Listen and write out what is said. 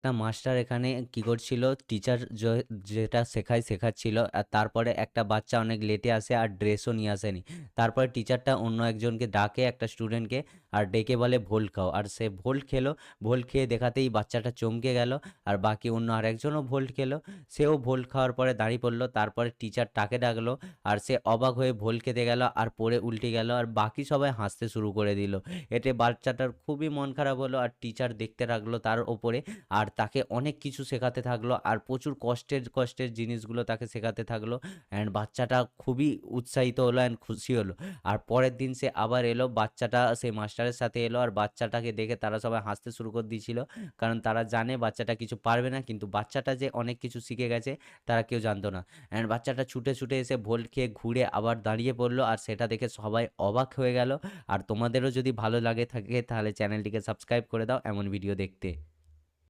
একটা মাস্টার এখানে কি করছিল, টিচার যেটা শেখাচ্ছিল, আর তারপরে একটা বাচ্চা অনেক লেটে আসে আর ড্রেসও নিয়ে আসেনি। তারপরে টিচারটা অন্য একজনকে ডাকে, একটা স্টুডেন্টকে, আর ডেকে বলে ভোল্ট খাও, আর সে ভোল্ট খেলো। ভোল্ট খেয়ে দেখাতেই বাচ্চাটা চমকে গেল, আর বাকি অন্য আরেকজনও ভোল্ট খেলো। সেও ভোল্ট খাওয়ার পরে দাঁড়িয়ে পড়লো, তারপরে টিচার তাকে ডাকলো, আর সে অবাক হয়ে ভোল্ট খেতে গেল আর পড়ে উল্টে গেল, আর বাকি সবাই হাসতে শুরু করে দিল। এতে বাচ্চাটার খুবই মন খারাপ হলো, আর টিচার দেখতে লাগলো তার ওপরে, আর তাকে অনেক কিছু শেখাতে থাকলো, আর প্রচুর কষ্টের কষ্টের জিনিসগুলো তাকে শেখাতে থাকলো। অ্যান্ড বাচ্চাটা খুবই উৎসাহিত হলো অ্যান্ড খুশি হলো। আর পরের দিন সে আবার এলো, বাচ্চাটা সেই মাস্টারের সাথে এলো, আর বাচ্চাটাকে দেখে তারা সবাই হাসতে শুরু করে দিয়েছিল, কারণ তারা জানে বাচ্চাটা কিছু পারবে না, কিন্তু বাচ্চাটা যে অনেক কিছু শিখে গেছে তারা কেউ জানতো না। অ্যান্ড বাচ্চাটা ছুটে ছুটে এসে ভোল্ট খেয়ে ঘুরে আবার দাঁড়িয়ে পড়লো, আর সেটা দেখে সবাই অবাক হয়ে গেল। আর তোমাদেরও যদি ভালো লাগে থাকে তাহলে চ্যানেলটিকে সাবস্ক্রাইব করে দাও এমন ভিডিও দেখতে।